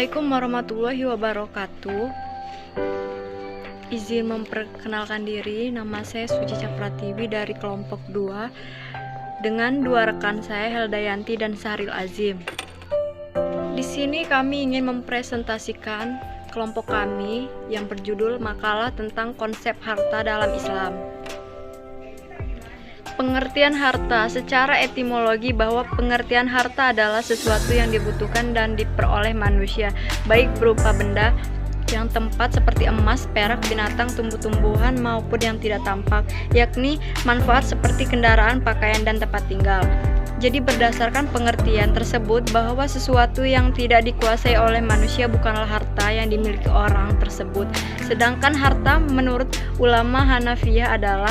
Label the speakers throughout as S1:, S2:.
S1: Assalamualaikum warahmatullahi wabarakatuh. Izin memperkenalkan diri, nama saya Suci Capratiwi dari kelompok 2 dengan dua rekan saya, Heldayanti dan Sahril Azim. Di sini kami ingin mempresentasikan kelompok kami yang berjudul Makalah tentang Konsep Harta dalam Islam. Pengertian harta secara etimologi, bahwa pengertian harta adalah sesuatu yang dibutuhkan dan diperoleh manusia, baik berupa benda yang tempat seperti emas, perak, binatang, tumbuh-tumbuhan maupun yang tidak tampak, yakni manfaat seperti kendaraan, pakaian, dan tempat tinggal. Jadi berdasarkan pengertian tersebut, bahwa sesuatu yang tidak dikuasai oleh manusia bukanlah harta yang dimiliki orang tersebut. Sedangkan harta menurut ulama Hanafiyah adalah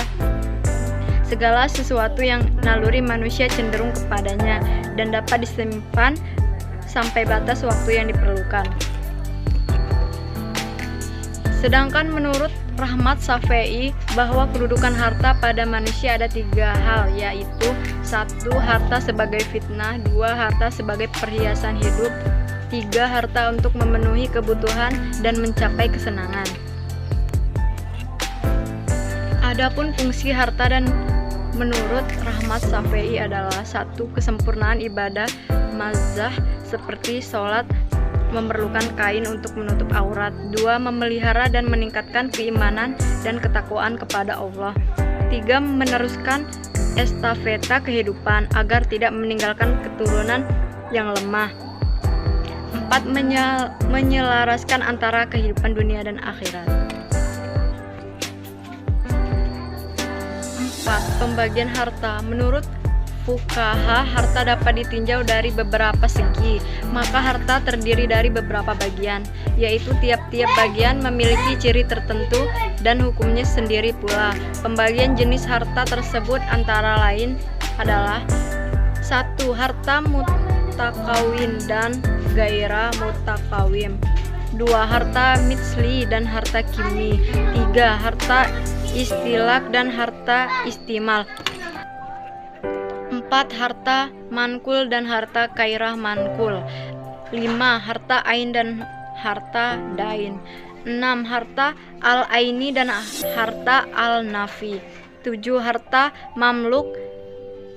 S1: segala sesuatu yang naluri manusia cenderung kepadanya dan dapat disimpan sampai batas waktu yang diperlukan. Sedangkan menurut Rahmat Safei, bahwa kedudukan harta pada manusia ada 3 hal, yaitu 1. Harta sebagai fitnah, 2. Harta sebagai perhiasan hidup, 3. Harta untuk memenuhi kebutuhan dan mencapai kesenangan. Adapun fungsi harta dan menurut Rahmat Safei adalah 1. Kesempurnaan ibadah mazah seperti sholat memerlukan kain untuk menutup aurat, 2. Memelihara dan meningkatkan keimanan dan ketakwaan kepada Allah, 3. Meneruskan estafeta kehidupan agar tidak meninggalkan keturunan yang lemah, 4. Menyelaraskan antara kehidupan dunia dan akhirat. 4. Pembagian harta. Menurut fuqaha, harta dapat ditinjau dari beberapa segi. Maka harta terdiri dari beberapa bagian, yaitu tiap-tiap bagian memiliki ciri tertentu dan hukumnya sendiri pula. Pembagian jenis harta tersebut antara lain adalah 1. Harta mutakawin dan gaira mutakawim, 2. Harta mitsli dan harta kimi, 3. Harta istilak dan harta istimal, 4. Harta mankul dan harta kairah mankul, 5. Harta ain dan harta dain, 6. Harta al-aini dan harta al-nafi, 7. Harta mamluk,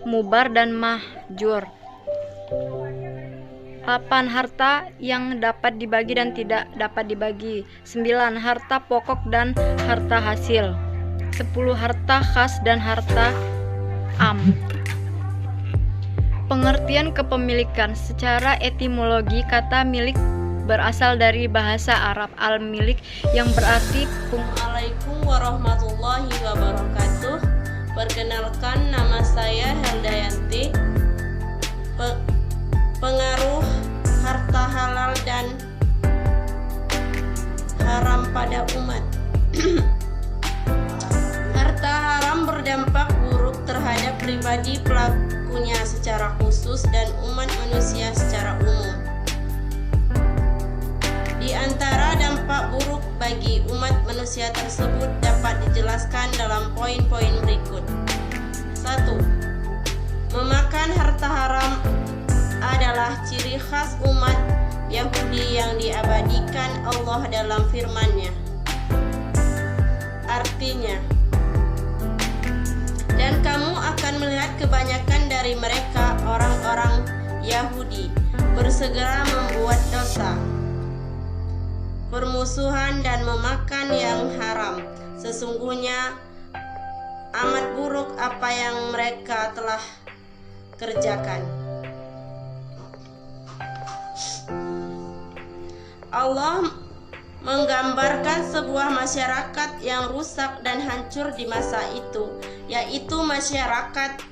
S1: mubar dan mahjur, 8. Harta yang dapat dibagi dan tidak dapat dibagi, 9. Harta pokok dan harta hasil, 10. Harta khas dan harta am. Pengertian kepemilikan. Secara etimologi, kata milik berasal dari bahasa Arab al-milik yang berarti
S2: Assalamualaikum warahmatullahi wabarakatuh. Perkenalkan, nama saya Heldayanti. Pengaruh harta halal dan haram pada umat. Harta haram berdampak buruk terhadap pribadi pelakunya secara khusus dan umat manusia secara umum. Di antara dampak buruk bagi umat manusia tersebut dapat dijelaskan dalam poin-poin berikut. 1. Memakan harta haram adalah ciri khas umat Yahudi yang diabadikan Allah dalam firman-Nya. Artinya, dan kamu akan melihat kebanyakan dari mereka, orang-orang Yahudi, bersegera membuat dosa, permusuhan dan memakan yang haram. Sesungguhnya amat buruk apa yang mereka telah kerjakan. Allah menggambarkan sebuah masyarakat yang rusak dan hancur di masa itu, yaitu masyarakat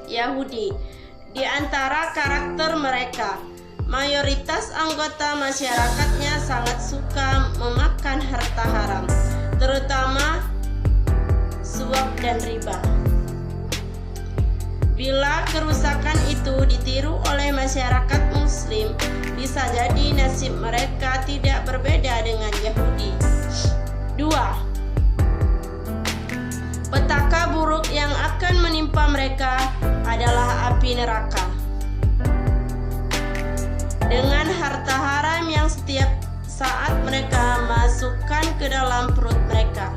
S2: Yahudi. Di antara karakter mereka, mayoritas anggota masyarakatnya sangat suka memakan harta haram, terutama suap dan riba. Bila kerusakan itu ditiru oleh masyarakat Muslim, bisa jadi nasib mereka tidak berbeda dengan Yahudi. 2. Petaka buruk yang akan menimpa mereka adalah api neraka. dengan harta haram yang setiap saat mereka masukkan ke dalam perut mereka.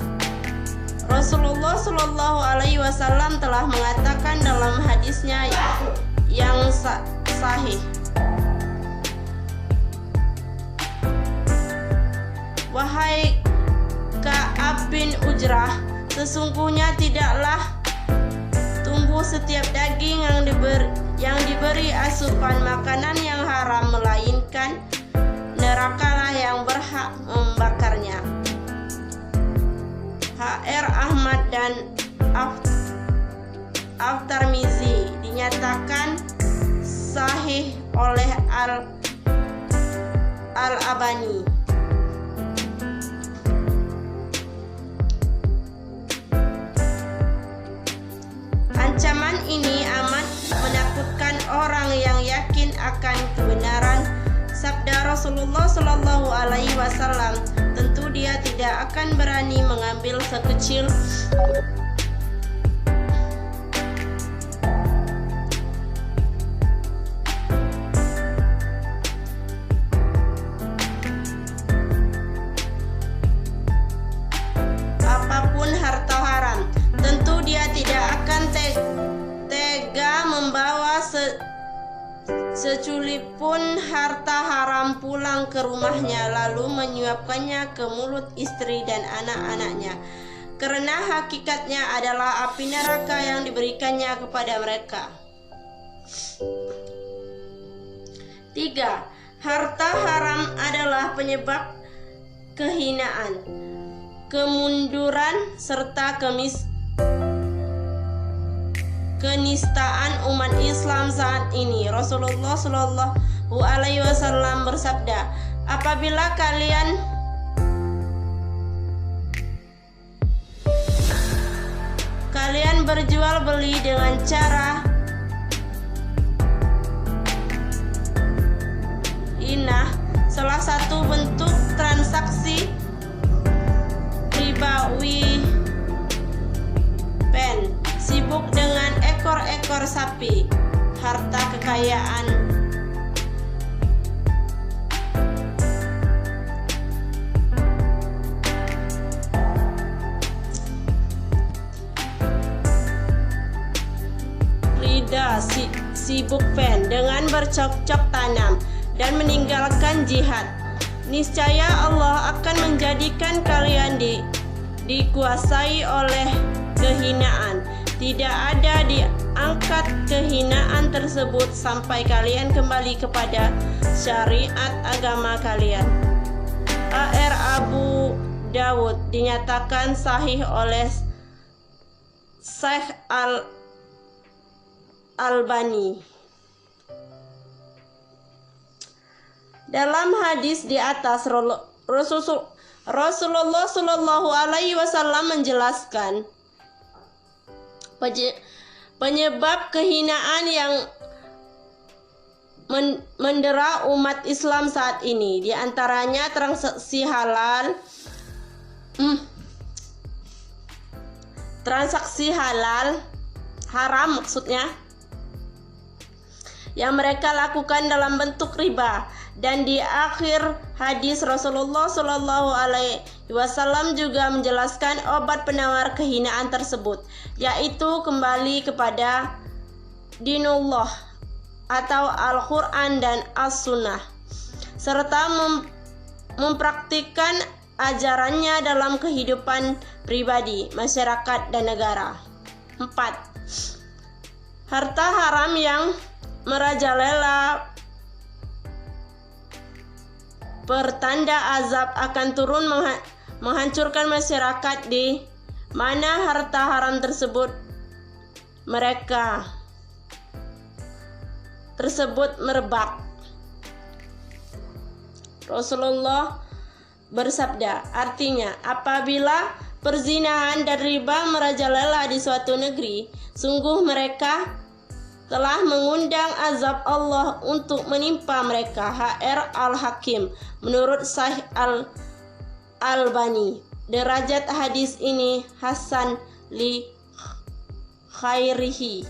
S2: Rasulullah Shallallahu Alaihi Wasallam telah mengatakan dalam hadisnya yang sahih, "Wahai Ka'ab bin Ujrah, sesungguhnya tidaklah tumbuh setiap daging yang diberi asupan makanan yang haram, melainkan nerakalah yang berhak membakarnya." HR Ahmad dan At-Tirmizi dinyatakan sahih oleh Al-Albani. Ancaman ini amat menakutkan orang yang yakin akan kebenaran sabda Rasulullah Shallallahu Alaihi Wasallam. Tentu dia tidak akan berani mengambil sekecil apapun harta haram. Tentu dia tidak akan tega membawa seculik pun harta haram pulang ke rumahnya lalu menyuapkannya ke mulut istri dan anak-anaknya, karena hakikatnya adalah api neraka yang diberikannya kepada mereka. 3. Harta haram adalah penyebab kehinaan, kemunduran serta kenistaan umat Islam saat ini. Rasulullah Shallallahu Alaihi Wasallam bersabda, apabila kalian berjual beli dengan cara inah, salah satu bentuk transaksi ribawi, sibuk dengan ekor-ekor sapi, harta kekayaan rida, sibuk dengan bercocok tanam dan meninggalkan jihad, niscaya Allah akan menjadikan kalian dikuasai oleh kehinaan. Tidak ada diangkat kehinaan tersebut sampai kalian kembali kepada syariat agama kalian. HR Abu Dawud dinyatakan sahih oleh Syekh Al-Albani. Dalam hadis di atas, Rasulullah Shallallahu Alaihi Wasallam menjelaskan penyebab kehinaan yang mendera umat Islam saat ini. Di antaranya transaksi haram maksudnya, yang mereka lakukan dalam bentuk riba. Dan di akhir hadis Rasulullah Shallallahu Alaihi Wasallam juga menjelaskan obat penawar kehinaan tersebut, yaitu kembali kepada dinullah atau Al-Quran dan As-Sunnah, serta mempraktikkan ajarannya dalam kehidupan pribadi, masyarakat, dan negara. 4. Harta haram yang merajalela pertanda azab akan turun menghancurkan masyarakat di mana harta haram tersebut merebak. Rasulullah bersabda, artinya apabila perzinahan dan riba merajalela di suatu negeri, sungguh mereka telah mengundang azab Allah untuk menimpa mereka. HR Al-Hakim. Menurut Syekh Al-Albani, derajat hadis ini hasan li khairihi.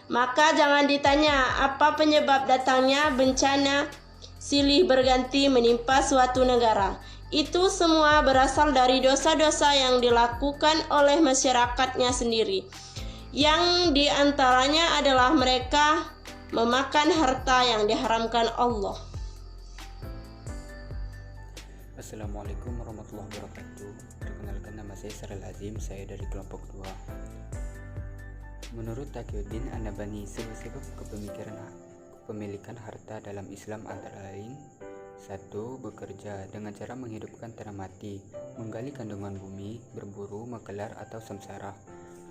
S2: Maka jangan ditanya apa penyebab datangnya bencana silih berganti menimpa suatu negara. Itu semua berasal dari dosa-dosa yang dilakukan oleh masyarakatnya sendiri, yang diantaranya adalah mereka memakan harta yang diharamkan Allah.
S3: Assalamualaikum warahmatullahi wabarakatuh. Perkenalkan, nama saya Saril Azim, saya dari kelompok 2. Menurut Taqiyuddin An-Nabhani, sebab kepemilikan harta dalam Islam antara lain: 1. Bekerja dengan cara menghidupkan tanah mati, menggali kandungan bumi, berburu, mengkelar atau samsara,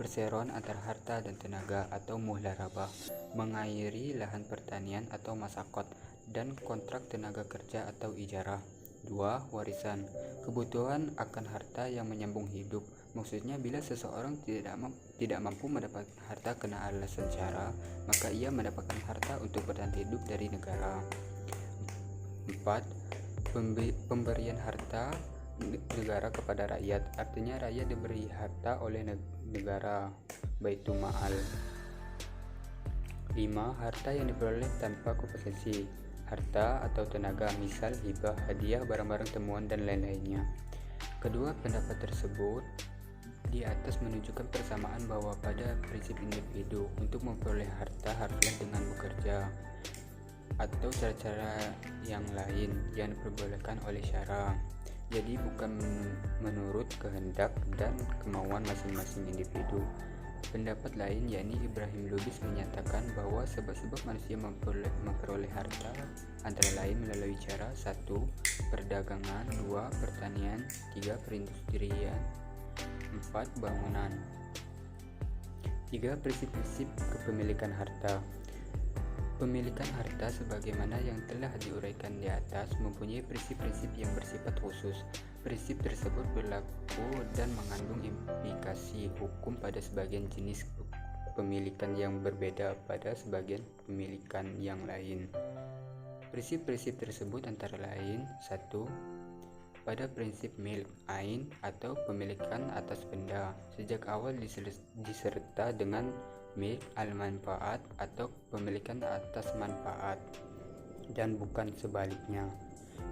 S3: perseroan antara harta dan tenaga atau muhlarabah, mengairi lahan pertanian atau masakot, dan kontrak tenaga kerja atau ijarah. 2. Warisan, kebutuhan akan harta yang menyambung hidup. Maksudnya, bila seseorang tidak mampu mendapatkan harta karena alasan syara, maka ia mendapatkan harta untuk bertahan hidup dari negara. 4. Pemberian harta negara kepada rakyat, artinya rakyat diberi harta oleh negara, Baitul Ma'al. 5. Harta yang diperoleh tanpa kompetensi, harta atau tenaga, misal hibah, hadiah, barang-barang temuan, dan lain-lainnya. Kedua pendapat tersebut di atas menunjukkan persamaan bahwa pada prinsip individu untuk memperoleh harta haruslah dengan bekerja atau cara-cara yang lain yang diperbolehkan oleh syara. Jadi bukan menurut kehendak dan kemauan masing-masing individu. Pendapat lain, yakni Ibrahim Lubis, menyatakan bahwa sebab-sebab manusia memperoleh harta antara lain melalui cara: 1. Perdagangan, 2. Pertanian, 3. Perindustrian, 4. Bangunan. 3. Prinsip-prinsip kepemilikan harta. Pemilikan harta sebagaimana yang telah diuraikan di atas mempunyai prinsip-prinsip yang bersifat khusus. Prinsip tersebut berlaku dan mengandung implikasi hukum pada sebagian jenis pemilikan yang berbeda pada sebagian pemilikan yang lain. Prinsip-prinsip tersebut antara lain: 1. Pada prinsip milk ain atau pemilikan atas benda, sejak awal diserta dengan milk al-manfaat atau pemilikan atas manfaat, dan bukan sebaliknya.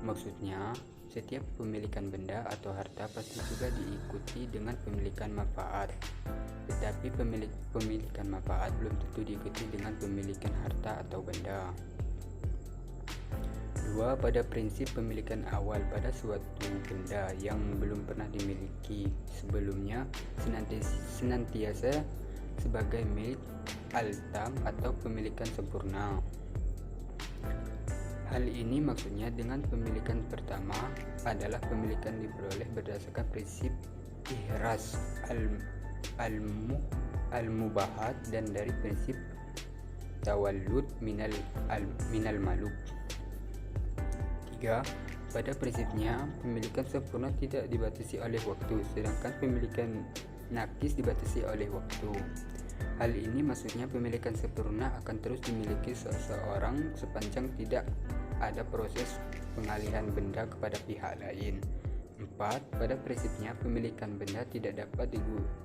S3: Maksudnya, setiap pemilikan benda atau harta pasti juga diikuti dengan pemilikan manfaat, tetapi pemilikan manfaat belum tentu diikuti dengan pemilikan harta atau benda. 2. Pada prinsip pemilikan awal pada suatu benda yang belum pernah dimiliki sebelumnya, senantiasa sebagai milik al-tam atau pemilikan sempurna. Hal ini maksudnya dengan pemilikan pertama adalah pemilikan diperoleh berdasarkan prinsip ihraz al-mubahat dan dari prinsip tawallud minal maluk. 3. Pada prinsipnya, pemilikan sempurna tidak dibatasi oleh waktu, sedangkan pemilikan nakis dibatasi oleh waktu. Hal ini maksudnya pemilikan sempurna akan terus dimiliki seseorang sepanjang tidak ada proses pengalihan benda kepada pihak lain. 4. Pada prinsipnya, pemilikan benda tidak dapat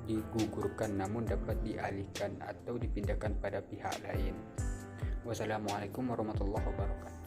S3: digugurkan, namun dapat dialihkan atau dipindahkan pada pihak lain. Wassalamualaikum warahmatullahi wabarakatuh.